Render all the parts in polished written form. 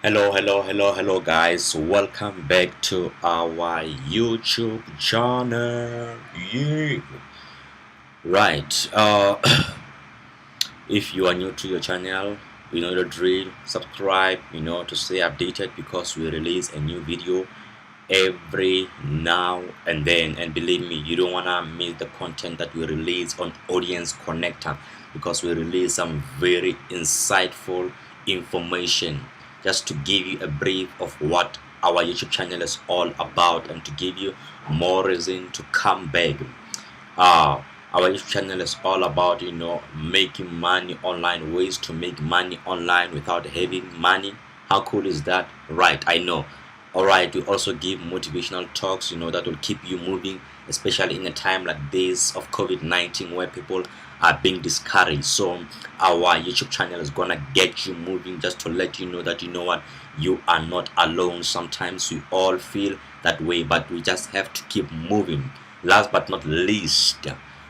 Hello, guys. Welcome back to our YouTube channel. Yeah. Right. If you are new to your channel, you know the drill. Subscribe, to stay updated because we release a new video every now and then. And believe me, you don't wanna miss the content that we release on Audience Connector because we release some very insightful information just to give you a brief of what our YouTube channel is all about and to give you more reason to come back. uh, our YouTube channel is all about making money online, ways to make money online without having money. How cool is that? Right, I know. All right, we also give motivational talks that will keep you moving, especially in a time like this of COVID-19 where people are being discouraged. So our YouTube channel is gonna get you moving, just to let you know that what, you are not alone. Sometimes we all feel that way, but we just have to keep moving. Last but not least,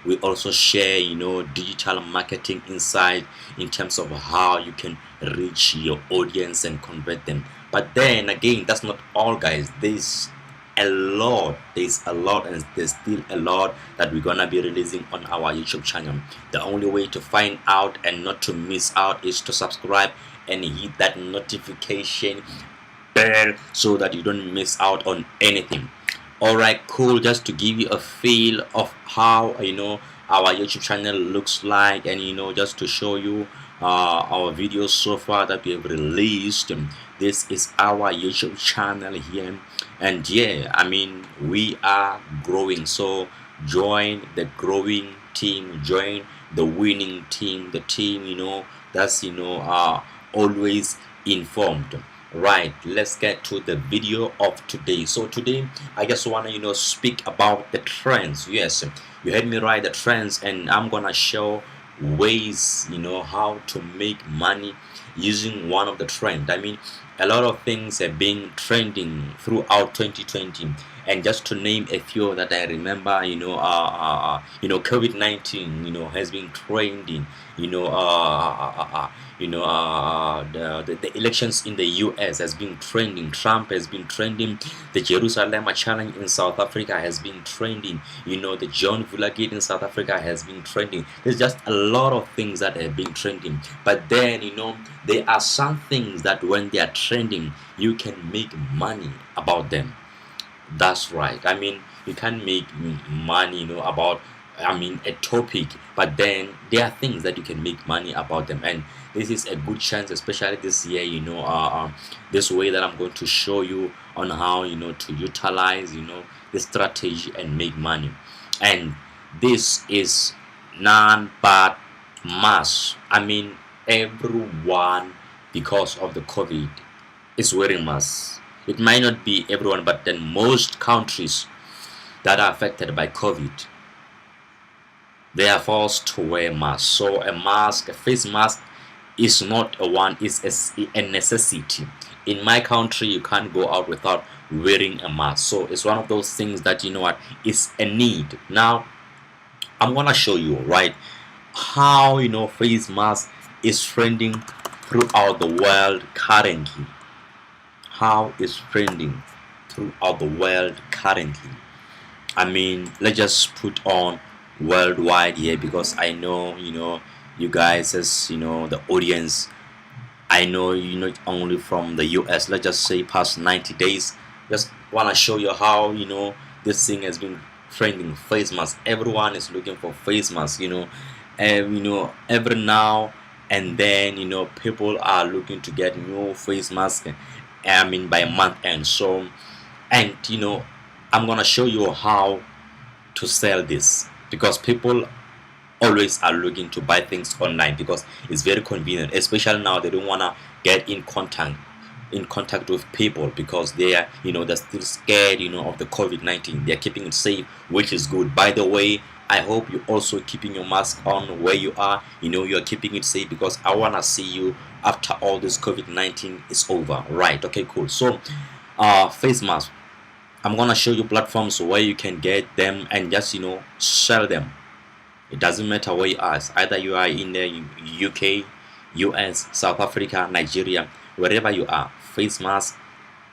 we also share digital marketing insight in terms of how you can reach your audience and convert them. But then again, that's not all, guys. There's a lot and there's still a lot that we're gonna be releasing on our YouTube channel. The only way to find out and not to miss out is to subscribe and hit that notification bell so that you don't miss out on anything. All right, cool. Just to give you a feel of how our YouTube channel looks like, and just to show you our videos so far that we have released. This is our YouTube channel here, and yeah, I mean, we are growing. So join the growing team, join the winning team, the team that's always informed. Right, let's get to the video of today. So today I just want to speak about the trends. Yes, you heard me right, the trends, and I'm gonna show ways how to make money using one of the trend. I mean, a lot of things have been trending throughout 2020, and just to name a few that I remember, COVID-19 has been trending. The elections in the US has been trending. Trump has been trending. The Jerusalem challenge in South Africa has been trending. The John Vulagate in South Africa has been trending. There's just a lot of things that have been trending. But then there are some things that when they are trending, you can make money about them. That's right. I mean, you can make money, about, I mean, a topic, but then there are things that you can make money about them, and this is a good chance, especially this year. This way that I'm going to show you on how to utilize the strategy and make money, and this is none but mass. I mean, everyone, because of the COVID, is wearing masks. It might not be everyone, but then most countries that are affected by COVID, they are forced to wear masks. So a mask, a face mask, is not a one, it's a necessity. In my country, you can't go out without wearing a mask. So it's one of those things that is a need. Now I'm gonna show you right how face mask is trending throughout the world currently. How is trending throughout the world currently. I mean, let's just put on worldwide here, because I know you guys, as the audience, I know you not only from the US. Let's just say past 90 days. Just want to show you how this thing has been trending. Face mask, everyone is looking for face mask, and every now and then people are looking to get new face mask, I mean, by month end. So, and I'm gonna show you how to sell this, because people always are looking to buy things online because it's very convenient, especially now they don't want to get in contact with people because they are they're still scared of the COVID-19. They're keeping it safe, which is good. By the way, I hope you're also keeping your mask on where you are. You're keeping it safe, because I want to see you after all this COVID-19 is over. Right, okay, cool. So face mask, I'm gonna show you platforms where you can get them and just sell them. It doesn't matter where you are. Either you are in the UK, US, South Africa, Nigeria, wherever you are, face mask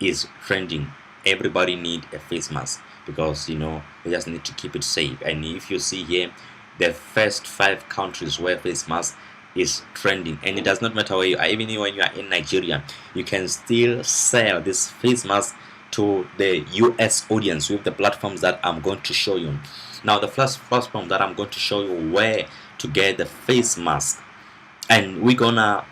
is trending. Everybody need a face mask because they just need to keep it safe. And if you see here, the first 5 countries where face mask is trending, and it does not matter where you are, even when you are in Nigeria, you can still sell this face mask to the US audience with the platforms that I'm going to show you. Now, the first platform that I'm going to show you where to get the face mask, and we're gonna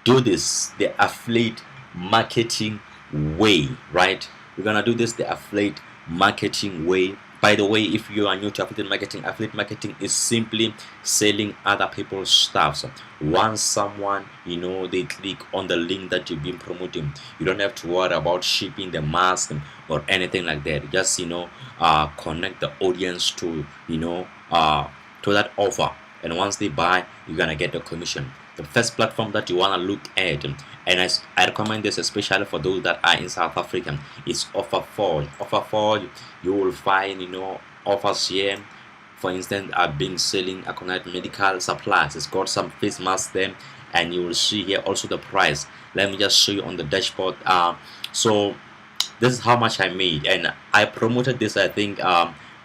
do this the affiliate marketing way, right? We're gonna do this the affiliate marketing way. By the way, if you are new to affiliate marketing is simply selling other people's stuff. So once someone they click on the link that you've been promoting, you don't have to worry about shipping the mask or anything like that. Just connect the audience to to that offer, and once they buy, you're gonna get the commission. The first platform that you want to look at, and I recommend this especially for those that are in South Africa, is Offerforge. Offerforge, you will find offers here. For instance, I've been selling Aconite medical supplies. It's got some face masks there, and you will see here also the price. Let me just show you on the dashboard. So this is how much I made, and I promoted this, I think,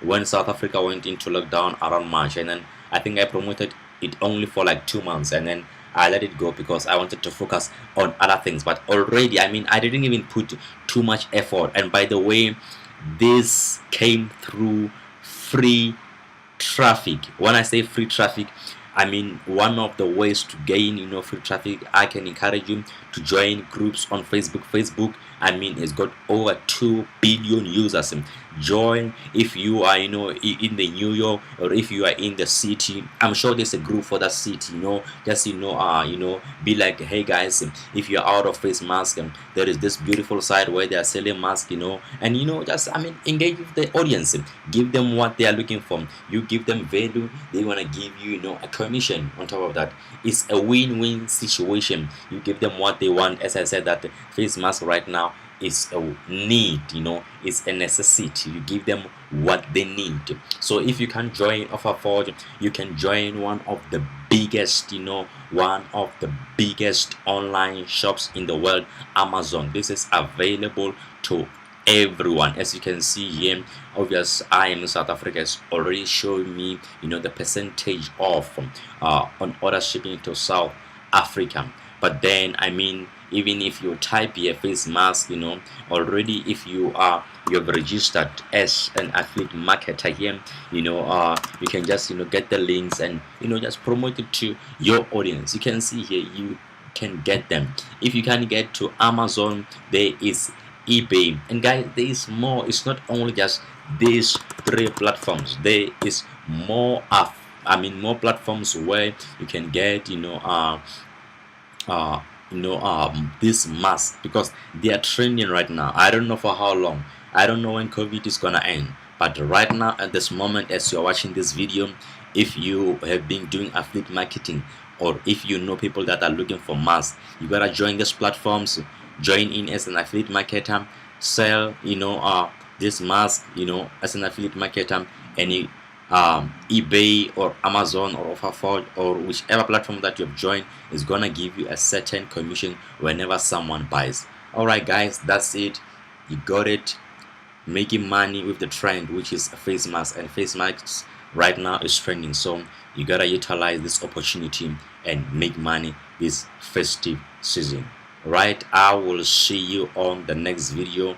when South Africa went into lockdown around March, and then I think I promoted it only for like 2 months, and then I let it go because I wanted to focus on other things. But already, I mean, I didn't even put too much effort. And by the way, this came through free traffic. When I say free traffic, I mean one of the ways to gain free traffic. I can encourage you to join groups on Facebook. I mean, it's got over 2 billion users. Join if you are in the New York, or if you are in the city. I'm sure there's a group for that city. Just be like, hey guys, if you're out of face mask, there is this beautiful site where they are selling masks, and just engage with the audience, give them what they are looking for. You give them value, they want to give you a commission on top of that. It's a win-win situation. You give them what they want. As I said, that face mask right now is a need, it's a necessity. You give them what they need. So if you can join Offerforge, you can join one of the biggest online shops in the world, Amazon. This is available to everyone. As you can see here, obviously I am in South Africa, it's already showing me the percentage off on order shipping to South Africa. But then, I mean, even if you type here face mask, already if you have registered as an affiliate marketer here, you can just get the links and just promote it to your audience. You can see here you can get them. If you can get to Amazon, there is eBay, and guys, there is more. It's not only just these 3 platforms. There is more more platforms where you can get this mask, because they are trending right now. I don't know for how long. I don't know when COVID is gonna end, but right now, at this moment, as you're watching this video, if you have been doing affiliate marketing, or if you know people that are looking for masks, you gotta join these platforms. Join in as an affiliate marketer, sell this mask as an affiliate marketer. Any eBay or Amazon or Offerforge or whichever platform that you've joined is gonna give you a certain commission whenever someone buys. Alright guys, that's it. You got it. Making money with the trend, which is a face mask, and face masks right now is trending, so you gotta utilize this opportunity and make money this festive season. Right, I will see you on the next video.